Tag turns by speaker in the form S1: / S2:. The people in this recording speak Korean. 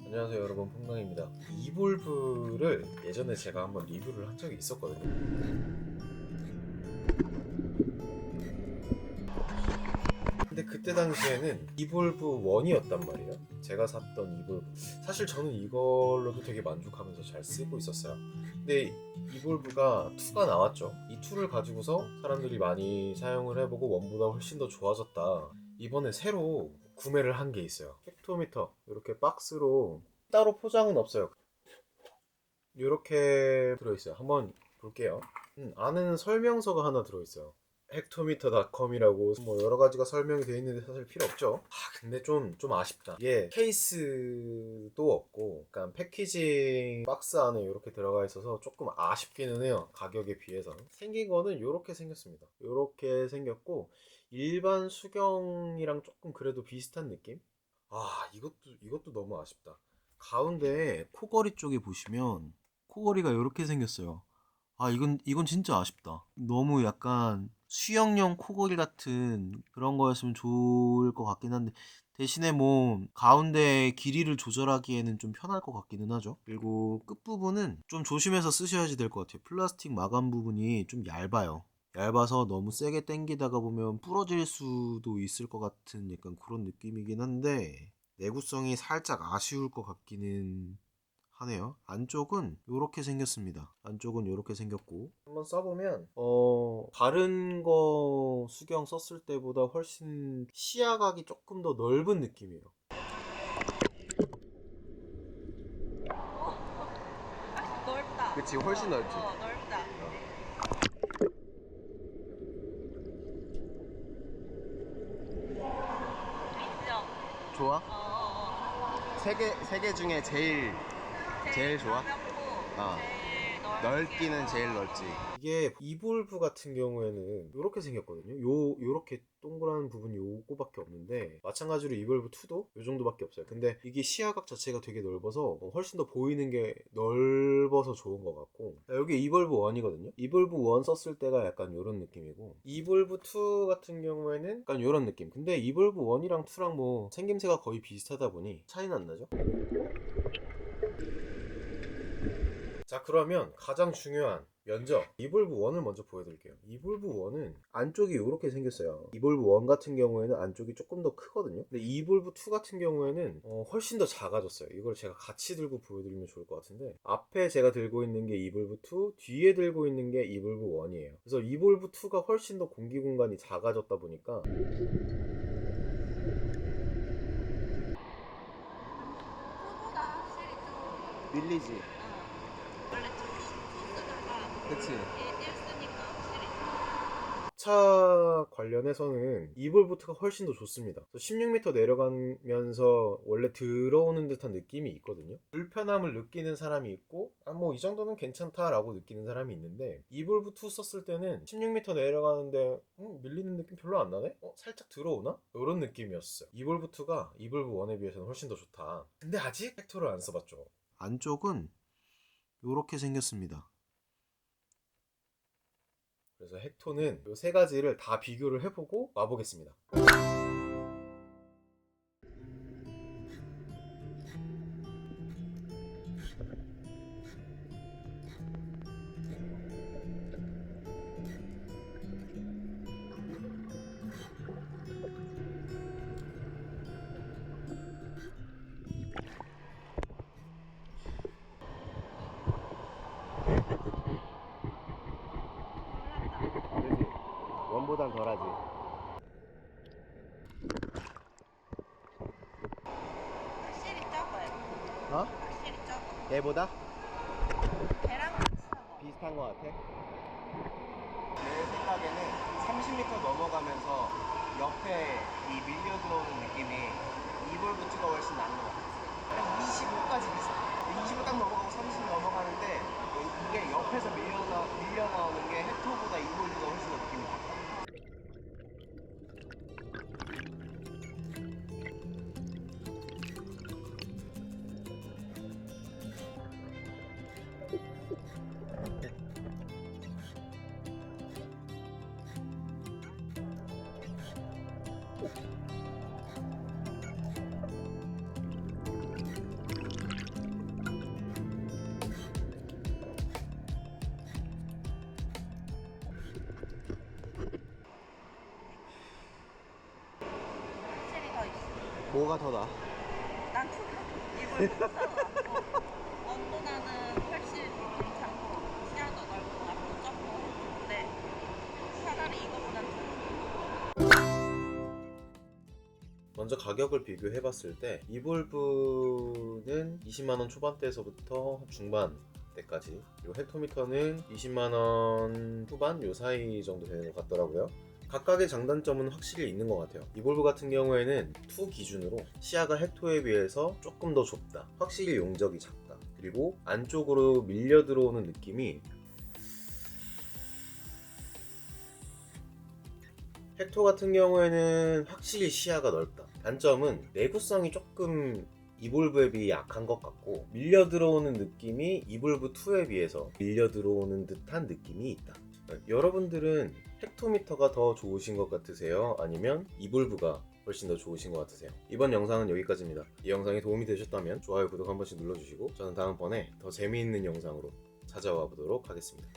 S1: 안녕하세요 여러분, 퐁당입니다. 이볼브를 예전에 제가 한번 리뷰를 한 적이 있었거든요. 근데 그때 당시에는 이볼브 1이었단 말이에요. 제가 샀던 이볼브, 사실 저는 이걸로도 되게 만족하면서 잘 쓰고 있었어요. 근데 이볼브가 2가 나왔죠. 이 2를 가지고서 사람들이 많이 사용을 해보고 1보다 훨씬 더 좋아졌다. 이번에 새로 구매를 한 게 있어요. 헥토미터, 이렇게 박스로 따로 포장은 없어요. 이렇게 들어있어요. 한번 볼게요. 안에는 설명서가 하나 들어있어요. 헥토미터닷컴이라고 뭐 여러 가지가 설명이 되어 있는데 사실 필요 없죠. 근데 좀 아쉽다. 이게 케이스도 없고, 약간 패키징 박스 안에 이렇게 들어가 있어서 조금 아쉽기는 해요. 가격에 비해서. 생긴 거는 이렇게 생겼습니다. 이렇게 생겼고, 일반 수경이랑 조금 그래도 비슷한 느낌? 이것도 너무 아쉽다. 가운데 코걸이 쪽에 보시면 코걸이가 이렇게 생겼어요. 이건 진짜 아쉽다. 너무 약간 수영용 코걸이 같은 그런 거였으면 좋을 것 같긴 한데, 대신에 뭐 가운데 길이를 조절하기에는 좀 편할 것 같기는 하죠. 그리고 끝부분은 좀 조심해서 쓰셔야지 될 것 같아요. 플라스틱 마감 부분이 좀 얇아요. 얇아서 너무 세게 당기다가 보면 부러질 수도 있을 것 같은 약간 그런 느낌이긴 한데, 내구성이 살짝 아쉬울 것 같기는 하네요. 안쪽은 이렇게 생겼습니다. 안쪽은 이렇게 생겼고, 한번 써보면 다른 거 수경 썼을 때보다 훨씬 시야각이 조금 더 넓은 느낌이에요.
S2: 넓다.
S1: 그치, 훨씬 넓지.
S2: 넓다. 인정.
S1: 좋아?
S2: 세
S1: 개 중에 제일 좋아?
S2: 가볍고
S1: 어.
S2: 제일
S1: 넓기는 제일 넓지. 이게 이볼브 같은 경우에는 이렇게 생겼거든요. 요렇게 동그란 부분이 요거밖에 없는데, 마찬가지로 이볼브 2도 요 정도밖에 없어요. 근데 이게 시야각 자체가 되게 넓어서 훨씬 더 보이는 게 넓어서 좋은 것 같고, 여기 이볼브 1이거든요. 이볼브 1 썼을 때가 약간 요런 느낌이고, 이볼브 2 같은 경우에는 약간 요런 느낌. 근데 이볼브 1이랑 2랑 뭐 생김새가 거의 비슷하다 보니 차이는 안 나죠. 자, 그러면 가장 중요한 면적, 이볼브 1을 먼저 보여드릴게요. 이볼브 1은 안쪽이 이렇게 생겼어요. 이볼브 1 같은 경우에는 안쪽이 조금 더 크거든요. 근데 이볼브 2 같은 경우에는 훨씬 더 작아졌어요. 이걸 제가 같이 들고 보여드리면 좋을 것 같은데, 앞에 제가 들고 있는 게 이볼브 2, 뒤에 들고 있는 게 이볼브 1이에요. 그래서 이볼브 2가 훨씬 더 공기 공간이 작아졌다 보니까
S2: 소보다 확실히 좀
S1: 밀리지.
S2: 원래 투 쓰다가
S1: 그치.
S2: 1 쓰니까 확실히
S1: 차 관련해서는 이볼보트가 훨씬 더 좋습니다. 16m 내려가면서 원래 들어오는 듯한 느낌이 있거든요. 불편함을 느끼는 사람이 있고, 뭐 이 정도는 괜찮다라고 느끼는 사람이 있는데, 이볼브2 썼을 때는 16m 내려가는데 밀리는 느낌 별로 안 나네? 살짝 들어오나? 이런 느낌이었어요. 이볼브2가 이볼브1에 비해서는 훨씬 더 좋다. 근데 아직 팩토를 안 써봤죠. 안쪽은 이렇게 생겼습니다. 그래서 헥토는 이 세 가지를 다 비교를 해보고 와보겠습니다. 그지? 원보단 덜하지.
S2: 확실히 작아요.
S1: 어?
S2: 확실히 작아.
S1: 얘보다?
S2: 걔랑 비슷한 거.
S1: 비슷한 것 같아? 내 생각에는 30m 넘어가면서 옆에 이 밀려 들어오는 느낌이 이볼부트가 훨씬 나은 것 같아. 한 25까지 비슷해. 25 딱 넘어가고 30 넘어가는데, 이게 옆에서 밀려 나오는 게 헥토보다 이볼브가 훨씬 더 느낌이 좋다. 뭐가 더 나아?
S2: 난 이걸 못하고 언도나는 훨씬 괜찮고 시야도 넓고 앞도 좁고 좋은데 차라리 이거보단
S1: 먼저 가격을 비교해봤을 때 이볼브는 20만원 초반대에서부터 중반대까지, 그리고 헥토미터는 20만원 후반 요 사이 정도 되는 것 같더라고요. 각각의 장단점은 확실히 있는 것 같아요. 이볼브 같은 경우에는 2 기준으로 시야가 헥토에 비해서 조금 더 좁다, 확실히 용적이 작다, 그리고 안쪽으로 밀려 들어오는 느낌이 헥토 같은 경우에는 확실히 시야가 넓다. 단점은 내구성이 조금 이볼브에 비해 약한 것 같고, 밀려 들어오는 느낌이 이볼브 2에 비해서 밀려 들어오는 듯한 느낌이 있다. 여러분들은 헥토미터가 더 좋으신 것 같으세요? 아니면 이볼브가 훨씬 더 좋으신 것 같으세요? 이번 영상은 여기까지입니다. 이 영상이 도움이 되셨다면 좋아요, 구독 한 번씩 눌러주시고 저는 다음번에 더 재미있는 영상으로 찾아와 보도록 하겠습니다.